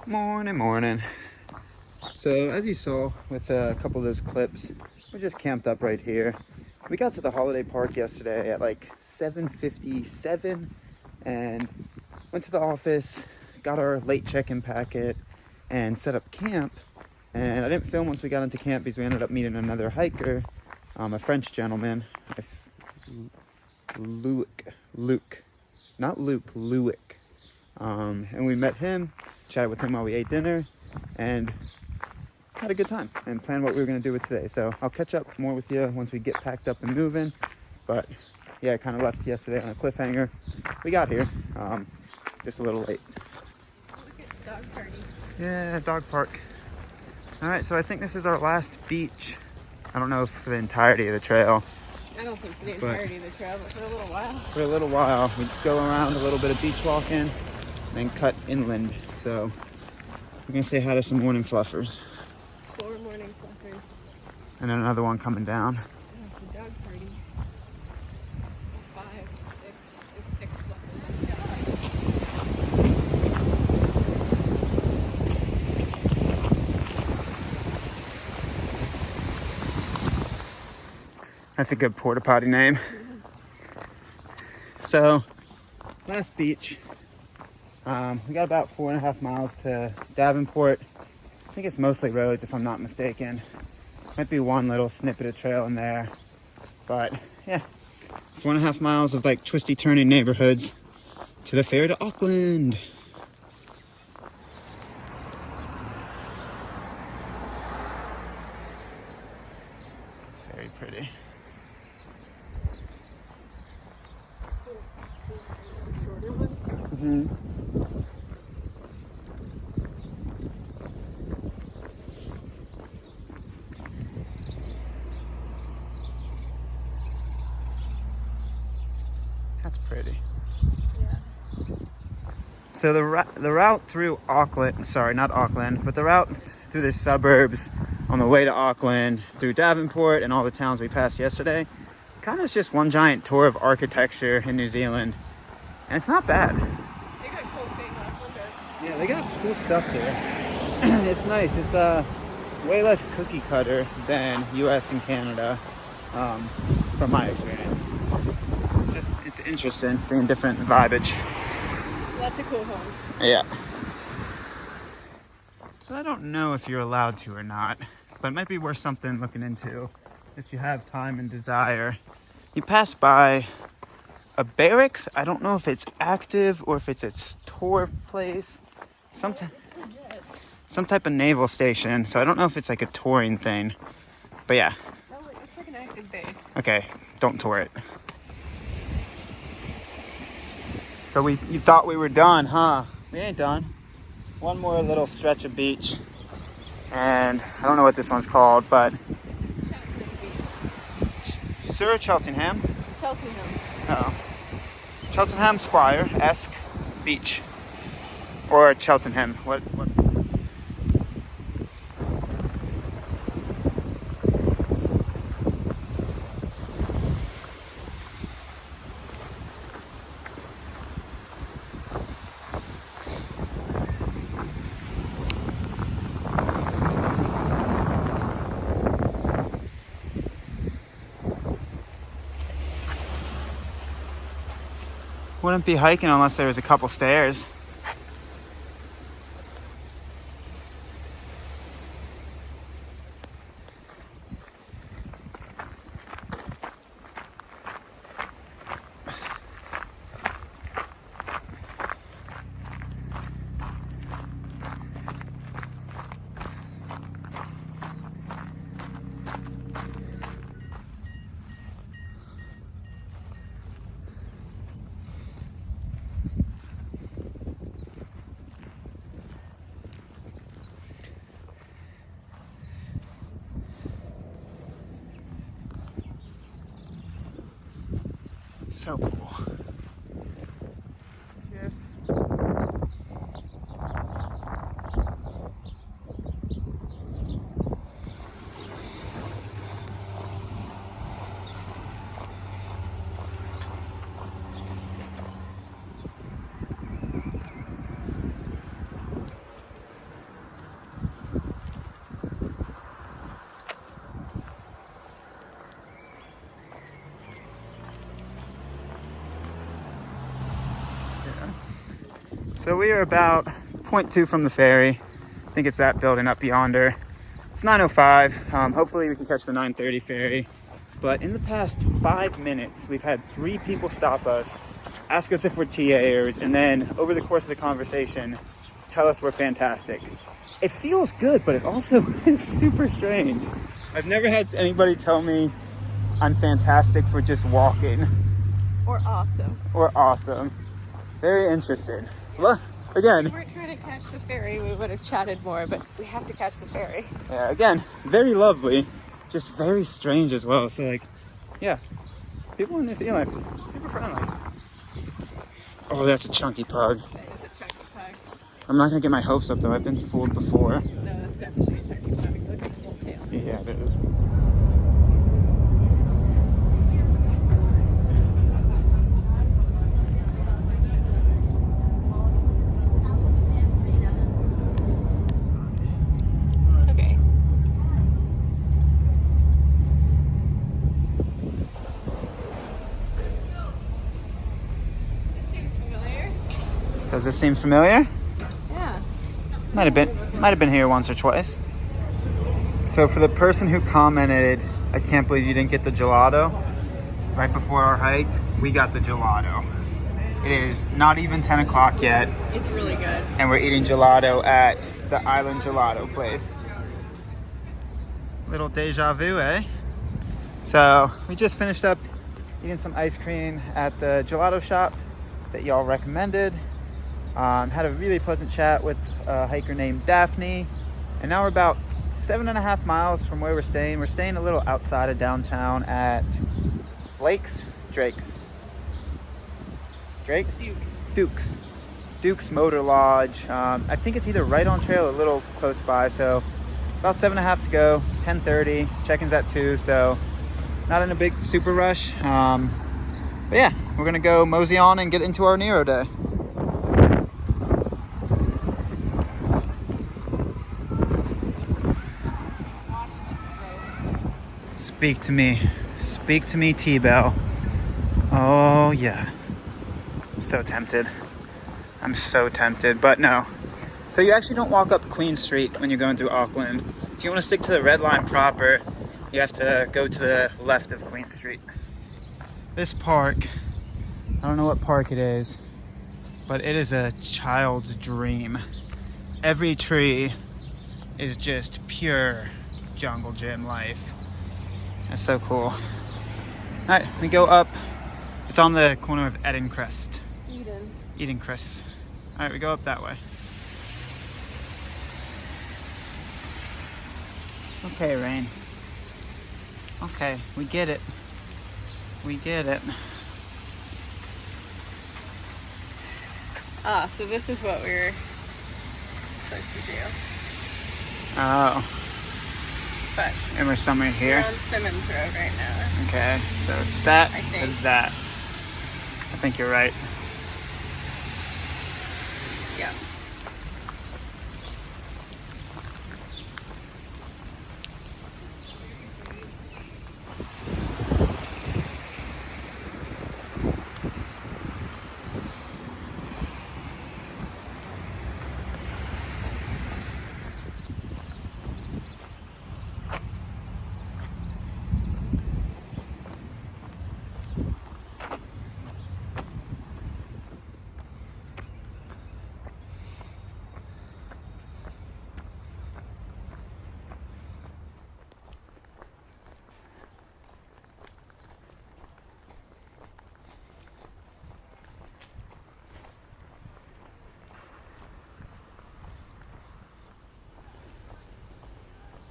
Morning. So as you saw with a couple of those clips, we just camped up right here. We got to the holiday park yesterday at like 7:57 and went to the office, got our late check-in packet and set up camp. And I didn't film once we got into camp because we ended up meeting another hiker, a French gentleman, Luke. And we met him, chatted with him while we ate dinner, and had a good time and planned what we were going to do with today. So I'll catch up more with you once we get packed up and moving. But yeah, I kind of left yesterday on a cliffhanger. We got here, just a little late. Look at the dog party. Yeah, dog park. All right, so I think this is our last beach. I don't know if for the entirety of the trail. I don't think for the entirety of the trail, but for a little while. For a little while. We go around a little bit of beach walking, then cut inland. So we're gonna say hi to some morning fluffers. 4 morning fluffers. And then another one coming down. Oh, it's a dog party. 5, 6. There's 6 fluffers. That's a good porta potty name. Mm-hmm. So, last beach. We got about 4.5 miles to Davenport. I think it's mostly roads if I'm not mistaken. Might be one little snippet of trail in there. But yeah, 4.5 miles of like twisty turning neighborhoods to the ferry to Auckland. It's very pretty. Mm-hmm. That's pretty. Yeah. So the route through Auckland, sorry, not Auckland, but the route through the suburbs on the way to Auckland, through Davenport and all the towns we passed yesterday, kind of is just one giant tour of architecture in New Zealand. And it's not bad. They got cool stained glass windows. Yeah, they got cool stuff there. It's nice. It's way less cookie cutter than US and Canada, from my experience. It's interesting seeing different vibage. Lots of cool homes. Yeah. So I don't know if you're allowed to or not, but it might be worth something looking into if you have time and desire. You pass by a barracks. I don't know if it's active or if it's its tour place. Some type of naval station. So I don't know if it's like a touring thing. But yeah. Oh, it looks like an active base. Okay, don't tour it. So you thought we were done, huh? We ain't done. One more little stretch of beach. And I don't know what this one's called, but Sir Cheltenham. Oh. Cheltenham Square-esque beach. Or Cheltenham. What? Wouldn't be hiking unless there was a couple stairs. So cool. Cheers. So we are about 0.2 from the ferry. I think it's that building up yonder. It's 9:05. Hopefully we can catch the 9:30 ferry. But in the past 5 minutes, we've had 3 people stop us, ask us if we're TAers, and then over the course of the conversation, tell us we're fantastic. It feels good, but it also is super strange. I've never had anybody tell me I'm fantastic for just walking. Or awesome. Or awesome. Very interesting. Look, again. If we weren't trying to catch the ferry, we would have chatted more, but we have to catch the ferry. Yeah, again, very lovely. Just very strange as well. So like, yeah, people in New Zealand, super friendly. Oh, that's a chunky pug. That is a chunky pug. I'm not gonna get my hopes up though. I've been fooled before. No, that's definitely a chunky pug. Look at the full tail. Yeah, it is. Okay. This seems familiar. Does this seem familiar? Yeah. Might have been here once or twice. So for the person who commented, I can't believe you didn't get the gelato right before our hike, we got the gelato. It is not even 10 o'clock yet, It's really good. and we're eating gelato at the Island Gelato place. Little deja vu, eh? So we just finished up eating some ice cream at the gelato shop that y'all recommended. Had a really pleasant chat with a hiker named Daphne, and now we're about 7.5 miles from where we're staying. We're staying a little outside of downtown at Drake's Duke's Motor Lodge. I think it's either right on trail or a little close by. So about 7.5 to go. 10:30. Check-in's at 2. So not in a big super rush. But yeah, we're gonna go mosey on and get into our Nero day. Speak to me, T-Bell. Oh yeah, I'm so tempted, but no. So you actually don't walk up Queen Street when you're going through Auckland. If you want to stick to the red line proper, you have to go to the left of Queen Street. This park, I don't know what park it is, but it is a child's dream. Every tree is just pure jungle gym life. That's so cool. All right, we go up. It's on the corner of Edencrest. Edencrest. All right, we go up that way. Okay, Rain. Okay, we get it. Ah, so this is what we're supposed to do. Oh, But and we're somewhere we're here. on Simmons Road right now. Okay, so that I to think. that. I think you're right. Yeah.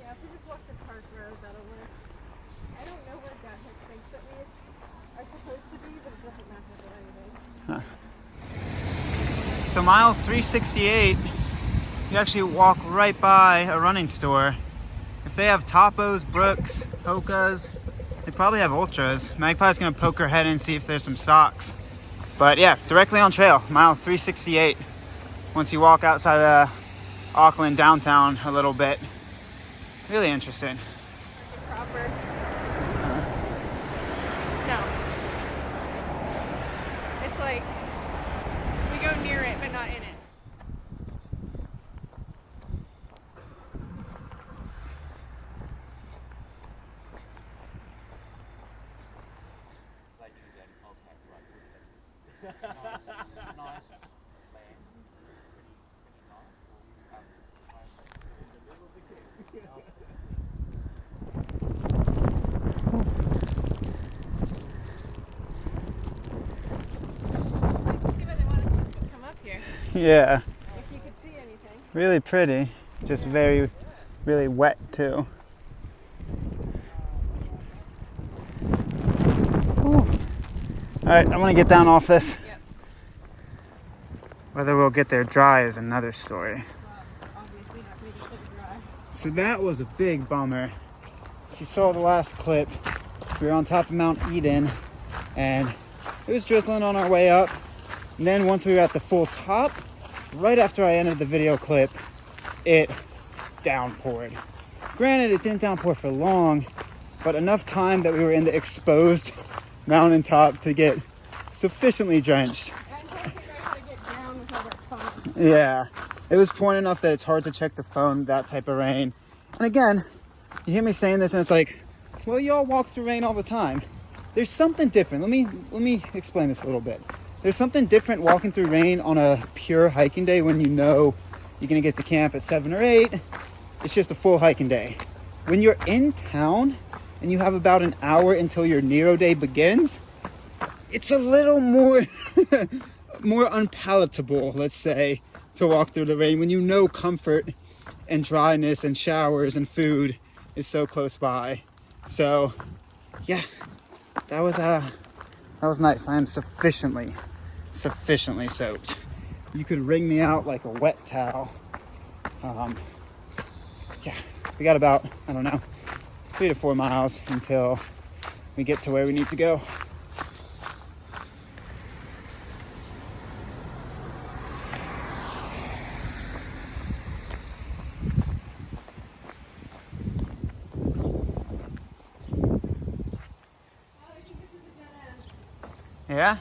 Yeah, if we just walk the park road, that'll work. I don't know where Dad thinks that we are supposed to be, but it doesn't matter for anything. So mile 368, you actually walk right by a running store. If they have Topos, Brooks, Hokas, they probably have Ultras. Magpie's gonna poke her head in and see if there's some stocks. But yeah, directly on trail, mile 368. Once you walk outside of Auckland downtown a little bit. Really interesting. Proper. No. It's like we go near it, but not in it. See why they wanted to come up here. Yeah, If you could see anything. really pretty. Just very, really wet too. All right, I'm gonna get down off this. Yep. Whether we'll get there dry is another story. Well, obviously not going to get it dry. So that was a big bummer. If you saw the last clip, we were on top of Mount Eden and it was drizzling on our way up. And then once we were at the full top, right after I ended the video clip, it downpoured. Granted, it didn't downpour for long, but enough time that we were in the exposed mountaintop to get sufficiently drenched. And trying to figure out how to get down with all that fun. Yeah, it was pouring enough that it's hard to check the phone, that type of rain. And again, you hear me saying this and it's like, well, y'all walk through rain all the time. There's something different. Let me explain this a little bit. There's something different walking through rain on a pure hiking day when you know you're gonna get to camp at 7 or 8. It's just a full hiking day. When you're in town and you have about an hour until your Nero day begins, it's a little more more unpalatable, let's say, to walk through the rain when you know comfort and dryness and showers and food is so close by. So yeah, that was nice. I am sufficiently soaked. You could wring me out like a wet towel. Yeah, we got about, I don't know, 3 to 4 miles until we get to where we need to go. Yeah?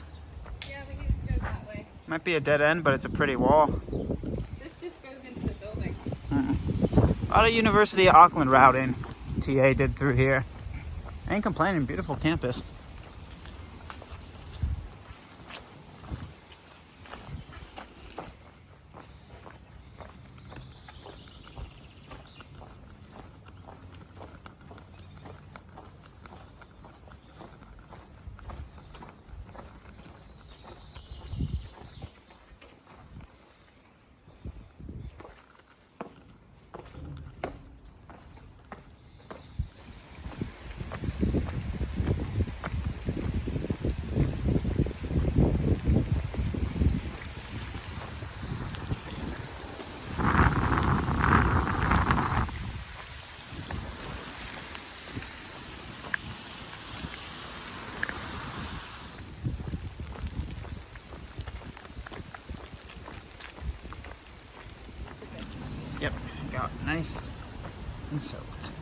Yeah, we need to go that way. Might be a dead end, but it's a pretty wall. This just goes into the building. A lot of University of Auckland routing TA did through here. Ain't complaining, beautiful campus. Yep, got nice and soaked.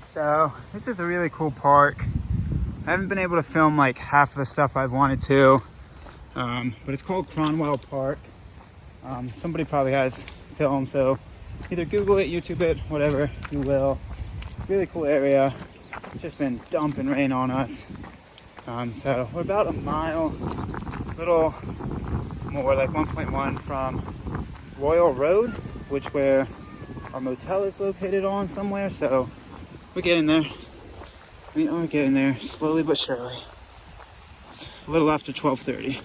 So this is a really cool park. I haven't been able to film like half of the stuff I've wanted to, but it's called Cronwell Park. Somebody probably has film, so either Google it, YouTube it, whatever you will. Really cool area. It's just been dumping rain on us. So we're about a mile, little more, like 1.1 from Royal Road, which where our motel is located on somewhere. So we're getting there. We are getting there slowly but surely. It's a little after 12:30.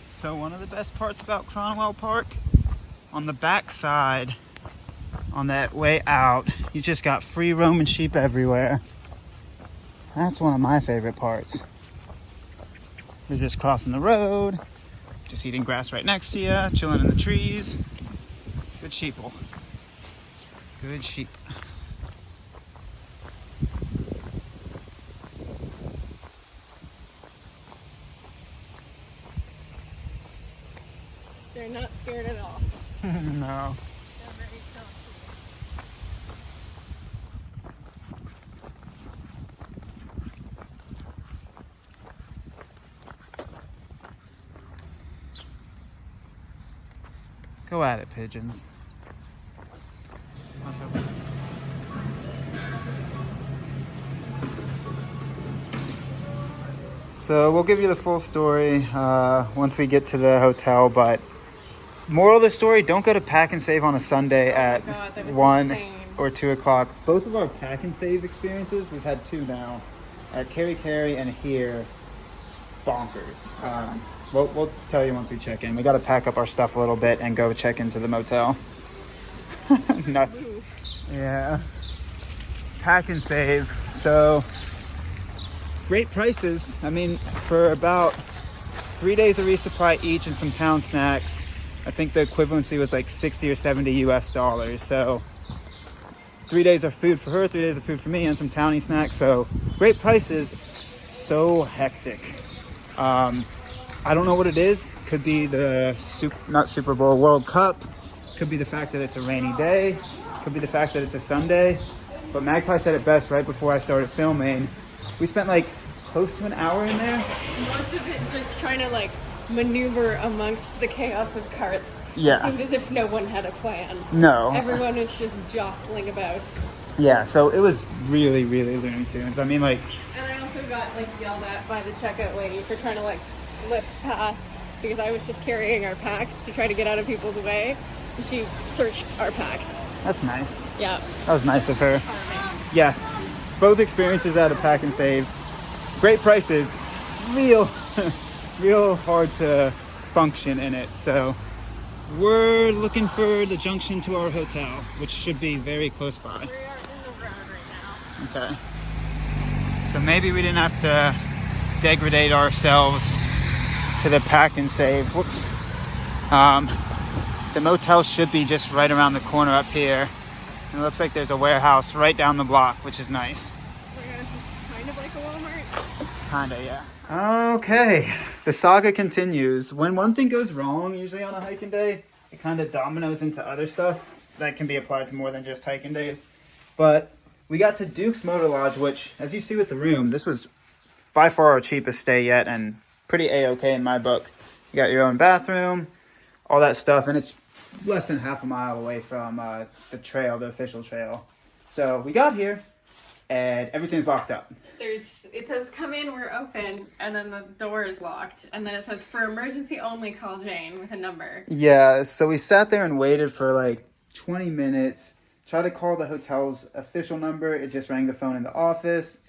So one of the best parts about Cronwell Park, on the back side, on that way out, you just got free roaming sheep everywhere. That's one of my favorite parts. You're just crossing the road, just eating grass right next to you, chilling in the trees. Good sheeple. Good sheep. They're not scared at all. No. They're very chill. Go at it, pigeons. Let's hope. So we'll give you the full story once we get to the hotel, but moral of the story, don't go to Pack and Save on a Sunday at God, that was 1 insane. or 2 o'clock. Both of our Pack and Save experiences, we've had 2 now, at Carry and here, bonkers. We'll tell you once we check in. We got to pack up our stuff a little bit and go check into the motel. Nuts. Ooh. Yeah. Pack and Save. So, great prices. I mean, for about 3 days of resupply each and some town snacks, I think the equivalency was like 60 or 70 US dollars. So 3 days of food for her, 3 days of food for me, and some towny snacks. So great prices. So hectic. I don't know what it is. Could be the not Super Bowl, World Cup. Could be the fact that it's a rainy day. Could be the fact that it's a Sunday. But Magpie said it best right before I started filming. We spent like close to an hour in there. Most of it just trying to like maneuver amongst the chaos of carts. Yeah. It seemed as if no one had a plan. No. Everyone was just jostling about. Yeah, so it was really, really Looney Tunes. I mean, like, And I also got like yelled at by the checkout lady for trying to like slip past because I was just carrying our packs to try to get out of people's way. And she searched our packs. that's nice. Yeah. That was nice of her. Yeah, both experiences at a Pack and Save. Great prices. Real hard to function in it. So we're looking for the junction to our hotel, which should be very close by. We are in the road right now. Okay. So maybe we didn't have to degrade ourselves to the Pack and Save. Whoops. The motel should be just right around the corner up here. And it looks like there's a warehouse right down the block, which is nice. Oh my gosh, it's kind of like a Walmart. Kinda, yeah. Okay, the saga continues. When one thing goes wrong, usually on a hiking day, it kind of dominoes into other stuff that can be applied to more than just hiking days. But we got to Duke's Motor Lodge, which, as you see with the room, this was by far our cheapest stay yet and pretty A-okay in my book. You got your own bathroom, all that stuff, and it's less than half a mile away from the trail, the official trail. So we got here, and everything's locked up. It says come in, we're open, and then the door is locked, and then it says for emergency only, call Jane with a number. Yeah, so we sat there and waited for like 20 minutes, tried to call the hotel's official number, it just rang the phone in the office,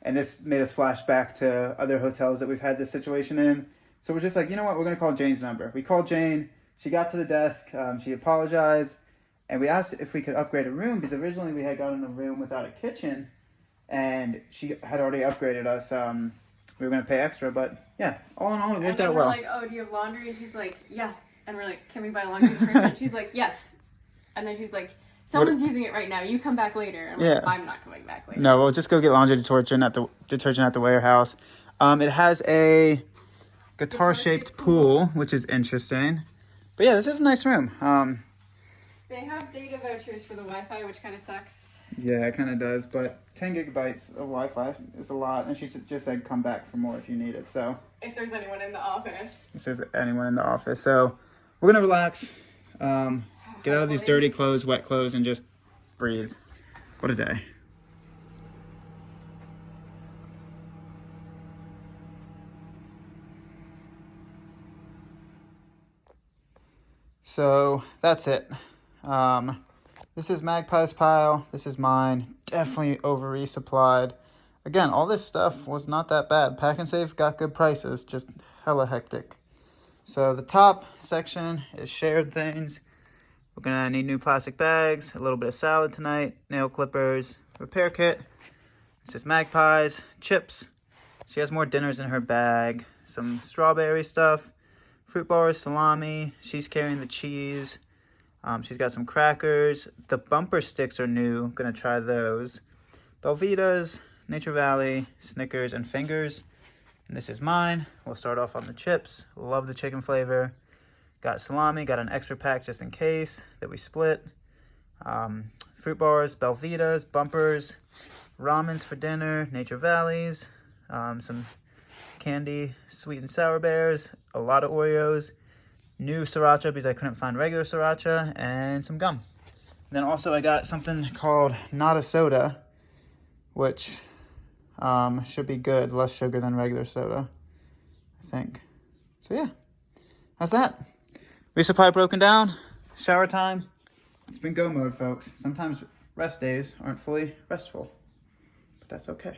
and this made us flash back to other hotels that we've had this situation in. So we're just like, you know what, we're going to call Jane's number. We called Jane, she got to the desk, she apologized, and we asked if we could upgrade a room, because originally we had gotten a room without a kitchen, and she had already upgraded us. We were going to pay extra, but yeah, all in all, it worked out well. And we're like, oh, do you have laundry? And she's like, yeah. And we're like, can we buy laundry detergent? She's like, yes. And then she's like, someone's using it right now. You come back later. And we're like, I'm not coming back later. No, we'll just go get laundry detergent at the warehouse. It has a guitar-shaped pool, which is interesting. But yeah, this is a nice room. They have data vouchers for the Wi-Fi, which kind of sucks. Yeah, it kind of does, but 10 gigabytes of Wi-Fi is a lot, and she just said come back for more if you need it, so. If there's anyone in the office. If there's anyone in the office. So, we're going to relax, get out of these dirty clothes, wet clothes, and just breathe. What a day. So, that's it. This is Magpie's pile. This is mine. Definitely over resupplied. Again, all this stuff was not that bad. Pack and Save got good prices, just hella hectic. So the top section is shared things. We're gonna need new plastic bags, a little bit of salad tonight, nail clippers, repair kit. This is Magpie's, chips. She has more dinners in her bag. Some strawberry stuff, fruit bars, salami. She's carrying the cheese. She's got some crackers. The bumper sticks are new. Gonna try those. Belvitas, Nature Valley, Snickers, and Fingers. And this is mine. We'll start off on the chips. Love the chicken flavor. Got salami, got an extra pack just in case that we split. Fruit bars, Belvitas, bumpers, ramens for dinner, Nature Valleys, some candy, sweet and sour bears, a lot of Oreos, new sriracha because I couldn't find regular sriracha, and some gum. Then also I got something called Not a Soda, which should be good, less sugar than regular soda, I think. So yeah, that's that. Resupply broken down, shower time. It's been go mode, folks. Sometimes rest days aren't fully restful, but that's okay.